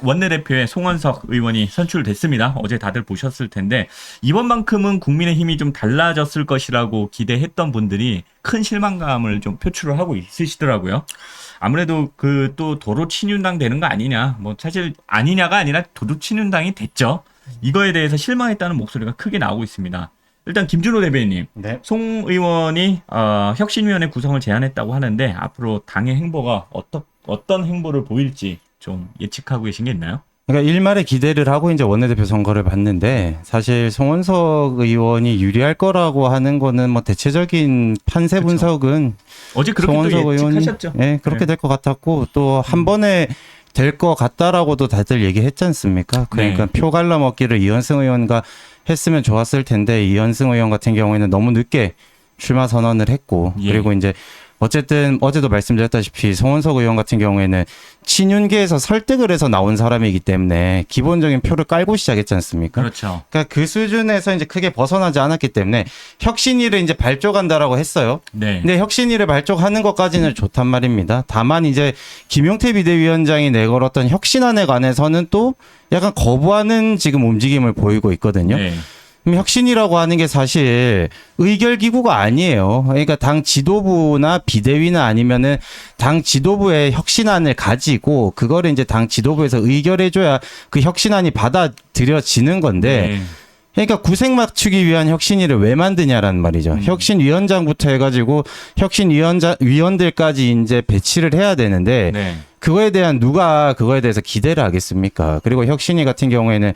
원내대표에 송원석 의원이 선출됐습니다. 어제 다들 보셨을 텐데 이번만큼은 국민의힘이 좀 달라졌을 것이라고 기대했던 분들이 큰 실망감을 좀 표출을 하고 있으시더라고요. 아무래도 그 또 도로친윤당 되는 거 아니냐, 뭐 사실 아니냐가 아니라 도로친윤당이 됐죠. 이거에 대해서 실망했다는 목소리가 크게 나오고 있습니다. 일단 김준호 대변인님, 네. 송 의원이 혁신위원회 구성을 제안했다고 하는데 앞으로 당의 행보가 어떤 행보를 보일지 좀 예측하고 계신 게 있나요? 그러니까 일말의 기대를 하고 이제 원내대표 선거를 봤는데 사실 송원석 의원이 유리할 거라고 하는 거는 뭐 대체적인 판세 그쵸. 분석은 어제 그렇게 또 예측하셨죠? 네, 그렇게 될 것 같았고 또 한 번에 될 것 같다라고도 다들 얘기했지 않습니까? 그러니까 네. 표 갈라먹기를 이현승 의원과 했으면 좋았을 텐데 이현승 의원 같은 경우에는 너무 늦게 출마 선언을 했고 예. 그리고 이제 어쨌든 어제도 말씀드렸다시피 송원석 의원 같은 경우에는 친윤계에서 설득을 해서 나온 사람이기 때문에 기본적인 표를 깔고 시작했지 않습니까? 그렇죠. 그러니까 그 수준에서 이제 크게 벗어나지 않았기 때문에 혁신위를 이제 발족한다라고 했어요. 네. 근데 혁신위를 발족하는 것까지는 좋단 말입니다. 다만 이제 김용태 비대위원장이 내걸었던 혁신안에 관해서는 또 약간 거부하는 지금 움직임을 보이고 있거든요. 네. 그럼 혁신이라고 하는 게 사실 의결 기구가 아니에요. 그러니까 당 지도부나 비대위나 아니면은 당 지도부의 혁신안을 가지고 그거를 이제 당 지도부에서 의결해줘야 그 혁신안이 받아들여지는 건데 네. 그러니까 구색 맞추기 위한 혁신위를 왜 만드냐라는 말이죠. 혁신위원장부터 해가지고 혁신위원들까지 이제 배치를 해야 되는데 네. 그거에 대한 누가 그거에 대해서 기대를 하겠습니까? 그리고 혁신위 같은 경우에는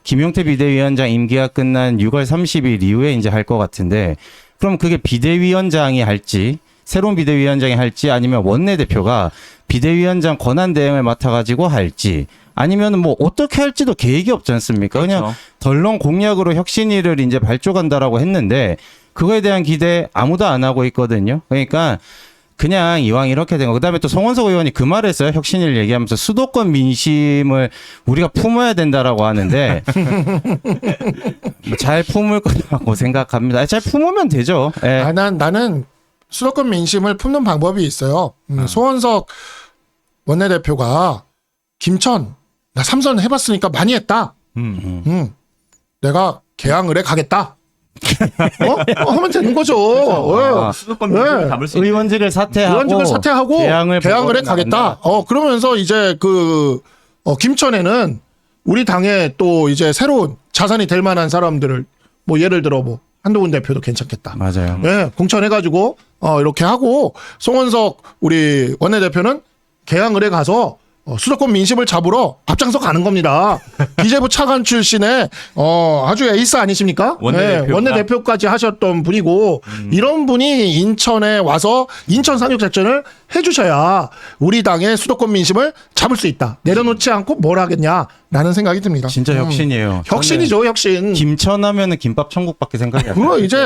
김용태 비대위원장 임기가 끝난 6월 30일 이후에 이제 할 것 같은데 그럼 그게 비대위원장이 할지 새로운 비대위원장이 할지 아니면 원내대표가 비대위원장 권한 대행을 맡아가지고 할지 아니면 뭐 어떻게 할지도 계획이 없지 않습니까? 그냥 그렇죠. 덜렁 공약으로 혁신위를 이제 발족한다라고 했는데 그거에 대한 기대 아무도 안 하고 있거든요. 그러니까 그냥 이왕 이렇게 된 거. 그다음에 또 송원석 의원이 그 말을 했어요. 혁신위를 얘기하면서 수도권 민심을 우리가 품어야 된다라고 하는데 잘 품을 거라고 생각합니다. 잘 품으면 되죠. 예. 아, 나는 수도권 민심을 품는 방법이 있어요. 소원석 원내대표가 김천 나 3선 해봤으니까 많이 했다. 내가 개항을해 가겠다. 하면 되는 거죠. 수도권 민심을 네. 담을 수 있는 의원직을 사퇴하고 의원직을 사퇴하고 개항을 해 가겠다. 그러면서 이제 김천에는 우리 당에 또 이제 새로운 자산이 될 만한 사람들을 뭐 예를 들어 뭐 한동훈 대표도 괜찮겠다. 맞아요. 예, 공천해가지고 이렇게 하고 송원석 우리 원내대표는 개항을 해 가서 수도권 민심을 잡으러 앞장서 가는 겁니다. 기재부 차관 출신의 아주 에이스 아니십니까? 원내대표가. 예, 원내대표까지 하셨던 분이고 이런 분이 인천에 와서 인천 상륙작전을 해주셔야 우리 당의 수도권 민심을 잡을 수 있다. 내려놓지 않고 뭘 하겠냐라는 생각이 듭니다. 진짜 혁신이에요. 혁신이죠, 혁신. 김천하면은 김밥 천국밖에 생각이 안 나요. 그거 이제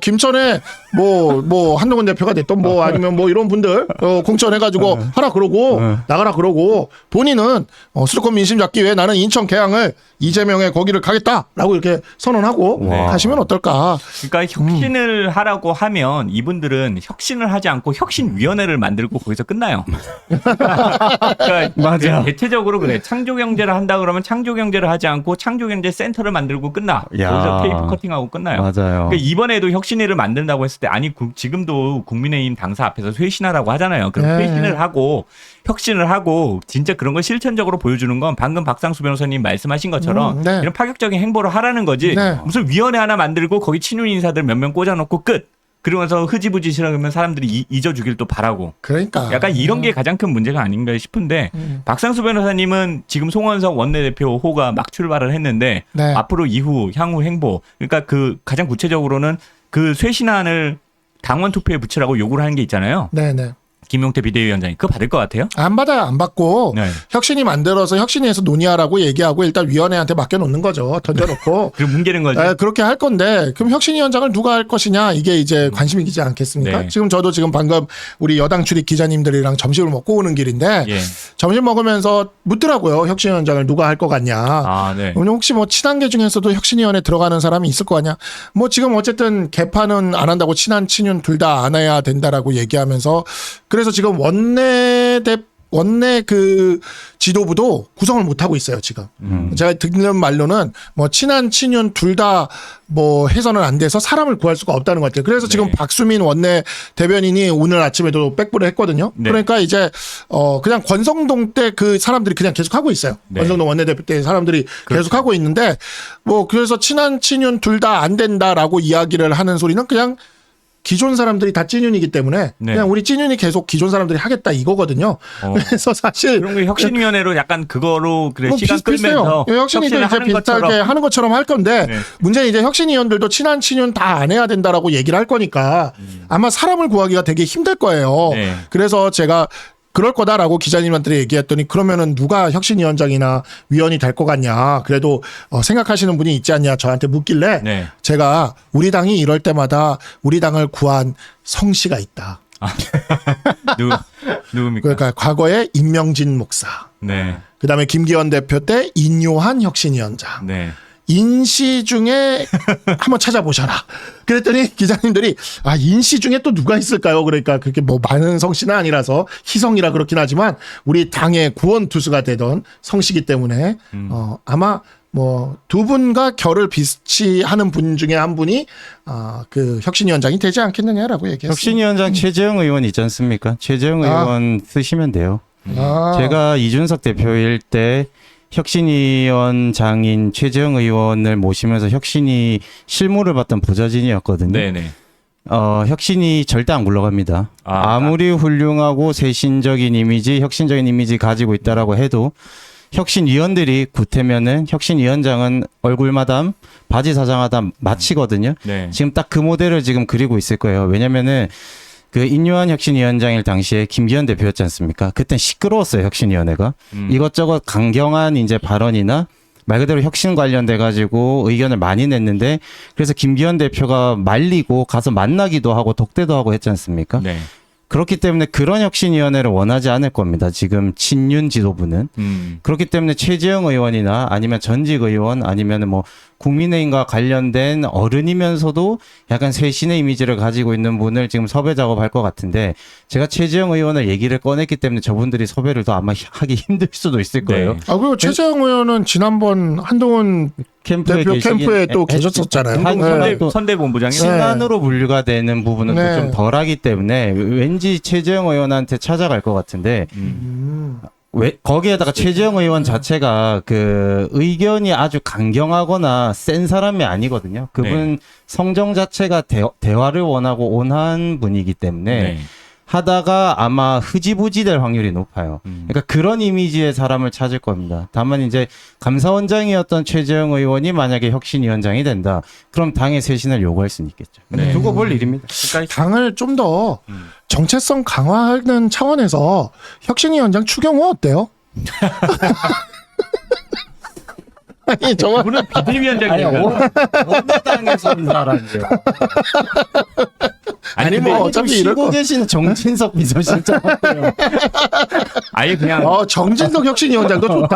김천에 뭐 한동훈 대표가 됐던 뭐 아니면 뭐 이런 분들 공천해가지고 하라 그러고 나가라 그러고 본인은 수도권 민심 잡기 위해 나는 인천 개항을 이재명의 거기를 가겠다라고 이렇게 선언하고 와. 하시면 어떨까? 그러니까 혁신을 하라고 하면 이분들은 혁신을 하지 않고 혁신위원회를 만들고 거기서 끝나요. 그러니까 맞아. 대체적으로 그래. 창조경제를 한다 그러면 창조경제를 하지 않고 창조경제 센터를 만들고 끝나. 야. 거기서 테이프 커팅하고 끝나요. 맞아요. 그러니까 이번에도 혁신위를 만든다고 했을 때 아니 지금도 국민의힘 당사 앞에서 회신하라고 하잖아요. 그럼 네. 회신을 하고 혁신을 하고 진짜 그런 걸 실천적으로 보여주는 건 방금 박상수 변호사님 말씀하신 것처럼 네. 이런 파격적인 행보를 하라는 거지. 네. 무슨 위원회 하나 만들고 거기 친윤 인사들 몇 명 꽂아놓고 끝. 그러면서 흐지부지 싫어하면 사람들이 잊어주길 또 바라고. 그러니까 약간 이런 게 가장 큰 문제가 아닌가 싶은데 박상수 변호사님은 지금 송원석 원내대표 호가 막 출발을 했는데 네. 앞으로 향후 행보 그러니까 그 가장 구체적으로는 그 쇄신안을 당원 투표에 붙이라고 요구를 하는 게 있잖아요. 네네. 김용태 비대위원장이 그거 받을 것 같아요? 안 받아요, 안 받고 네. 혁신이 만들어서 혁신위에서 논의하라고 얘기하고 일단 위원회한테 맡겨놓는 거죠. 던져놓고. 그리고 뭉개는 거죠. 그렇게 할 건데 그럼 혁신위원장을 누가 할 것이냐 이게 이제 관심이지 않겠습니까? 네. 저도 지금 방금 우리 여당 출입 기자님들이랑 점심을 먹고 오는 길인데 예. 점심 먹으면서 묻더라고요. 혁신위원장을 누가 할 것 같냐. 아, 네. 오늘 혹시 뭐 친한계 중에서도 혁신위원회 들어가는 사람이 있을 거 아니야. 뭐 지금 어쨌든 개파는 안 한다고 친한 친윤 둘 다 안 해야 된다라고 얘기하면서 그래서 지금 원내 그 지도부도 구성을 못 하고 있어요 지금. 제가 듣는 말로는 뭐 친한 친윤 둘 다 뭐 해서는 안 돼서 사람을 구할 수가 없다는 것 같아요. 그래서 지금 네. 박수민 원내 대변인이 오늘 아침에도 백브를 했거든요. 네. 그러니까 이제 그냥 권성동 때 그 사람들이 그냥 계속 하고 있어요. 네. 권성동 원내대표 때 사람들이 그렇죠. 계속 하고 있는데 뭐 그래서 친한 친윤 둘 다 안 된다라고 이야기를 하는 소리는 그냥 기존 사람들이 다 찐윤이기 때문에 네. 그냥 우리 찐윤이 계속 기존 사람들이 하겠다 이거거든요. 그래서 사실 그런 거 혁신위원회로 약간 그거로 그래 뭐 시간 비슷비슷해요. 끌면서 혁신이도 이제 하는 비슷하게 것처럼. 하는 것처럼 할 건데 네. 문제는 이제 혁신위원들도 친한 친윤 다 안 해야 된다라고 얘기를 할 거니까 아마 사람을 구하기가 되게 힘들 거예요. 네. 그래서 제가 그럴 거다라고 기자님한테 얘기했더니 그러면은 누가 혁신위원장이나 위원이 될 것 같냐. 그래도 생각하시는 분이 있지 않냐 저한테 묻길래 네. 제가 우리 당이 이럴 때마다 우리 당을 구한 성씨가 있다. 누굽니까? 그러니까 과거에 임명진 목사, 네. 그다음에 김기현 대표 때 인요한 혁신위원장. 네. 인시 중에 한번 찾아보셔라. 그랬더니 기자님들이 인시 중에 또 누가 있을까요? 그러니까 그렇게 뭐 많은 성씨는 아니라서 희성이라 그렇긴 하지만 우리 당의 구원 투수가 되던 성씨기 때문에 아마 뭐 두 분과 결을 비슷이 하는 분 중에 한 분이 그 혁신위원장이 되지 않겠느냐라고 얘기했어요. 혁신위원장 최재형 의원 있지 않습니까? 최재형 의원 쓰시면 돼요. 제가 이준석 대표일 때 혁신위원장인 최재형 의원을 모시면서 혁신이 실무를 봤던 보좌진이었거든요. 네네. 혁신이 절대 안 굴러갑니다. 아, 아무리 훌륭하고 세신적인 이미지, 혁신적인 이미지 가지고 있다라고 해도 혁신위원들이 구태면은 혁신위원장은 얼굴마담, 바지 사장하담 마치거든요. 네. 지금 딱 그 모델을 지금 그리고 있을 거예요. 왜냐면은 그 인요한 혁신위원장일 당시에 김기현 대표였지 않습니까? 그땐 시끄러웠어요, 혁신위원회가. 이것저것 강경한 이제 발언이나 말 그대로 혁신 관련돼 가지고 의견을 많이 냈는데 그래서 김기현 대표가 말리고 가서 만나기도 하고 독대도 하고 했지 않습니까? 네. 그렇기 때문에 그런 혁신위원회를 원하지 않을 겁니다. 지금 친윤 지도부는. 그렇기 때문에 최재형 의원이나 아니면 전직 의원 아니면 뭐 국민의힘과 관련된 어른이면서도 약간 쇄신의 이미지를 가지고 있는 분을 지금 섭외 작업할 것 같은데 제가 최재형 의원을 얘기를 꺼냈기 때문에 저분들이 섭외를 더 아마 하기 힘들 수도 있을 거예요. 네. 그리고 최재형 의원은 지난번 한동훈 캠프에 대표 캠프에 또 계셨었잖아요. 네. 선대본부장이 신안으로 분류가 되는 부분은 네. 또 좀 덜하기 때문에 왠지 최재형 의원한테 찾아갈 것 같은데 왜 거기에다가 최재형 의원 자체가 그 의견이 아주 강경하거나 센 사람이 아니거든요. 그분 성정 자체가 대화를 원하고 온화한 분이기 때문에 네. 하다가 아마 흐지부지 될 확률이 높아요. 그러니까 그런 이미지의 사람을 찾을 겁니다. 다만 이제 감사원장이었던 최재형 의원이 만약에 혁신위원장이 된다. 그럼 당의 쇄신을 요구할 수는 있겠죠. 네. 두고 볼 일입니다. 그러니까 당을 좀 더 정체성 강화하는 차원에서 혁신위원장 추경호 어때요? 아니 정말 그분은 비대위원장이니까. 어느 땅에서 온 사람이에요. 아니, 근데 뭐 어차피 이럴 쉬고 거. 계시는 정진석 비서실장 같아요. 아예 그냥 정진석 혁신위원장도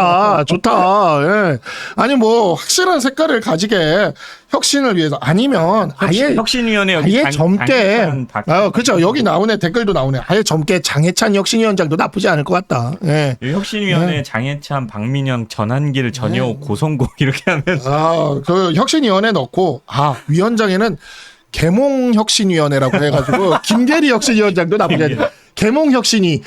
좋다. 예. 아니 뭐 확실한 색깔을 가지게 혁신을 위해서 아니면 아예 혁신위원회 여기 아예 젊게 장해찬 박- 그렇죠. 여기 나오네 댓글도 나오네. 아예 젊게 장해찬 혁신위원장도 나쁘지 않을 것 같다. 예. 혁신위원회 장해찬, 박민영, 전한길, 전효, 고성국 이렇게 하면 그 혁신위원회 넣고 위원장에는 개몽혁신위원회라고 해가지고 김계리 혁신위원장도 나쁘지 않아요. 개몽혁신이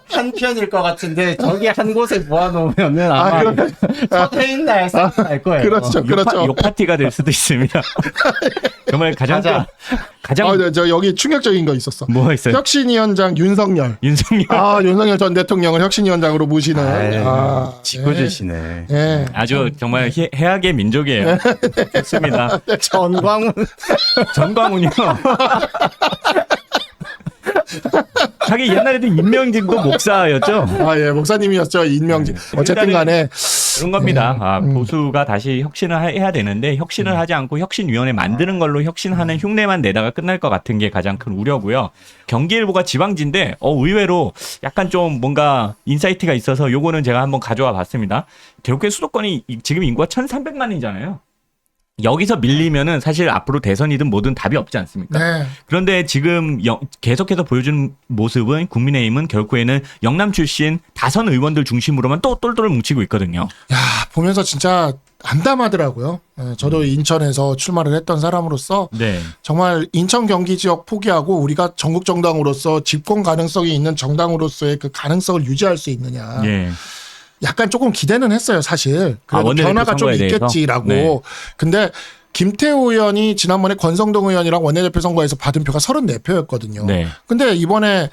한 편일 것 같은데 저기 한 곳에 모아놓으면은 아마 서태인 날 생각날 거예요. 그렇죠. 욕 파티가 될 수도 있습니다. 정말 가장 저 여기 충격적인 거 있었어. 뭐가 있어요? 혁신위원장 윤석열. 윤석열 윤석열 전 대통령을 혁신위원장으로 모시는. 짓궂으시네. 예. 아주 정말 해악의 민족이에요. 좋습니다. 전광훈 전광훈이요. 자기 옛날에도 임명진도 목사였죠. 예, 목사님이었죠. 인명진. 네. 어쨌든 간에 그런 겁니다. 보수가 다시 혁신을 해야 되는데 혁신을 하지 않고 혁신위원회 만드는 걸로 혁신하는 흉내만 내다가 끝날 것 같은 게 가장 큰 우려고요. 경기일보가 지방지인데 의외로 약간 좀 뭔가 인사이트가 있어서 요거는 제가 한번 가져와 봤습니다. 대구의 수도권이 지금 인구가 1,300만이잖아요. 여기서 밀리면은 사실 앞으로 대선이든 뭐든 답이 없지 않습니까? 네. 그런데 지금 계속해서 보여준 모습은 국민의힘은 결국에는 영남 출신 다선 의원들 중심으로만 또 똘똘 뭉치고 있거든요. 야, 보면서 진짜 암담하더라고요. 예, 저도 인천에서 출마를 했던 사람으로서 네. 정말 인천 경기 지역 포기하고 우리가 전국 정당으로서 집권 가능성이 있는 정당으로서의 그 가능성을 유지할 수 있느냐. 예. 약간 조금 기대는 했어요, 사실. 그래도 원내대표 변화가 좀 선거에 대해서? 있겠지라고. 네. 근데 김태호 의원이 지난번에 권성동 의원이랑 원내대표 선거에서 받은 표가 34표였거든요. 네. 근데 이번에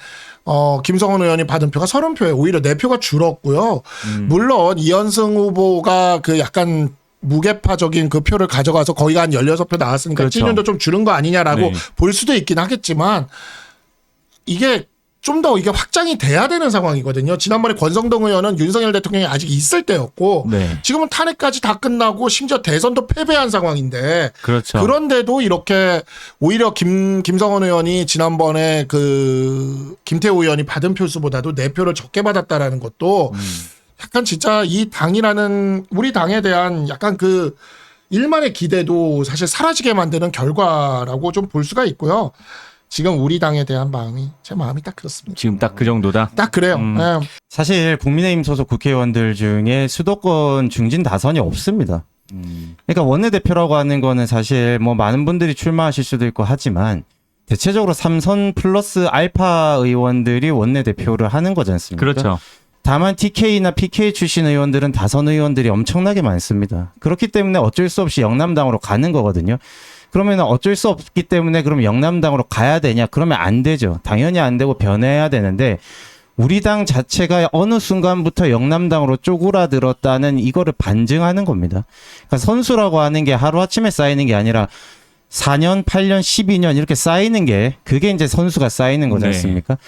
김성원 의원이 받은 표가 30표에 오히려 4표가 줄었고요. 물론 이현승 후보가 그 약간 무게파적인 그 표를 가져가서 거의 한 16표 나왔으니까 그렇죠. 찐윤도 좀 줄은 거 아니냐라고 네. 볼 수도 있긴 하겠지만 이게 좀 더 이게 확장이 돼야 되는 상황이거든요. 지난번에 권성동 의원은 윤석열 대통령이 아직 있을 때였고 네. 지금은 탄핵까지 다 끝나고 심지어 대선도 패배한 상황인데 그렇죠. 그런데도 이렇게 오히려 김성원 의원이 지난번에 그 김태호 의원이 받은 표수보다도 4표를 적게 받았다라는 것도 약간 진짜 이 당이라는 우리 당에 대한 약간 그 일만의 기대도 사실 사라지게 만드는 결과라고 좀 볼 수가 있고요. 지금 우리 당에 대한 마음이 제 마음이 딱 그렇습니다. 지금 딱 그 정도다. 딱 그래요. 예. 사실 국민의힘 소속 국회의원들 중에 수도권 중진 다선이 없습니다. 그러니까 원내대표라고 하는 거는 사실 뭐 많은 분들이 출마하실 수도 있고 하지만 대체적으로 3선 플러스 알파 의원들이 원내대표를 하는 거지 않습니까? 그렇죠. 다만 TK나 PK 출신 의원들은 다선 의원들이 엄청나게 많습니다. 그렇기 때문에 어쩔 수 없이 영남당으로 가는 거거든요. 그러면 어쩔 수 없기 때문에 그럼 영남당으로 가야 되냐? 그러면 안 되죠. 당연히 안 되고 변해야 되는데 우리 당 자체가 어느 순간부터 영남당으로 쪼그라들었다는 이거를 반증하는 겁니다. 그러니까 선수라고 하는 게 하루아침에 쌓이는 게 아니라 4년, 8년, 12년 이렇게 쌓이는 게 그게 이제 선수가 쌓이는 거지 네. 않습니까?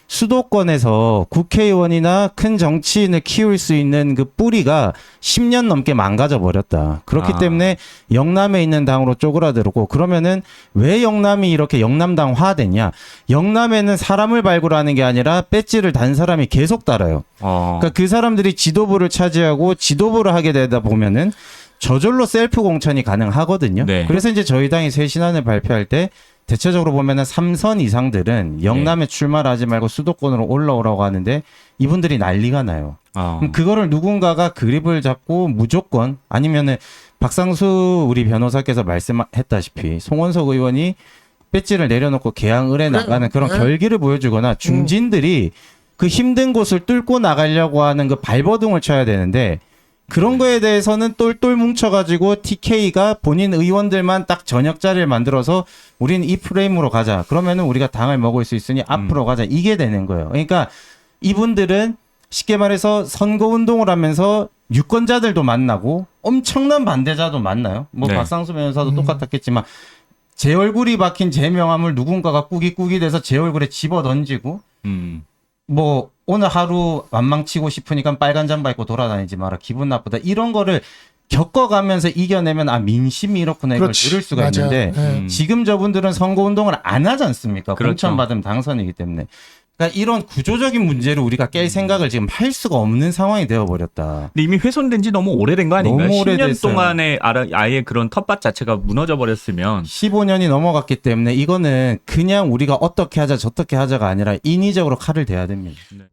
수도권에서 국회의원이나 큰 정치인을 키울 수 있는 그 뿌리가 10년 넘게 망가져 버렸다. 그렇기 때문에 영남에 있는 당으로 쪼그라들고 그러면은 왜 영남이 이렇게 영남당화되냐? 영남에는 사람을 발굴하는 게 아니라 배지를 단 사람이 계속 달아요. 그러니까 그 사람들이 지도부를 차지하고 지도부를 하게 되다 보면은 저절로 셀프 공천이 가능하거든요. 네. 그래서 이제 저희 당이 새 신안을 발표할 때 대체적으로 보면은 3선 이상들은 영남에 출마를 하지 말고 수도권으로 올라오라고 하는데 이분들이 난리가 나요. 그럼 그거를 누군가가 그립을 잡고 무조건 아니면은 박상수 우리 변호사께서 말씀했다시피 송원석 의원이 배지를 내려놓고 개항을해 나가는 그런 네. 결기를 보여주거나 중진들이 그 힘든 곳을 뚫고 나가려고 하는 그 발버둥을 쳐야 되는데 그런 거에 대해서는 똘똘 뭉쳐가지고 TK가 본인 의원들만 딱 저녁 자리를 만들어서 우리는 이 프레임으로 가자. 그러면은 우리가 당을 먹을 수 있으니 앞으로 가자. 이게 되는 거예요. 그러니까 이분들은 쉽게 말해서 선거운동을 하면서 유권자들도 만나고 엄청난 반대자도 만나요. 뭐 네. 박상수 변호사도 똑같았겠지만 제 얼굴이 박힌 제 명함을 누군가가 꾸깃꾸깃 해서 제 얼굴에 집어 던지고 뭐 오늘 하루 완망치고 싶으니까 빨간 잠바 입고 돌아다니지 마라. 기분 나쁘다. 이런 거를 겪어가면서 이겨내면 아 민심이 이렇구나 이걸 그렇지. 들을 수가 맞아요. 있는데 네. 지금 저분들은 선거운동을 안 하지 않습니까? 그렇죠. 공천 받으면 당선이기 때문에. 그러니까 이런 구조적인 문제를 우리가 깰 생각을 지금 할 수가 없는 상황이 되어버렸다. 근데 이미 훼손된 지 너무 오래된 거 아닌가요? 너무 10년 오래됐어요. 동안에 아예 그런 텃밭 자체가 무너져 버렸으면 15년이 넘어갔기 때문에 이거는 그냥 우리가 어떻게 하자 저떻게 하자가 아니라 인위적으로 칼을 대야 됩니다. 네.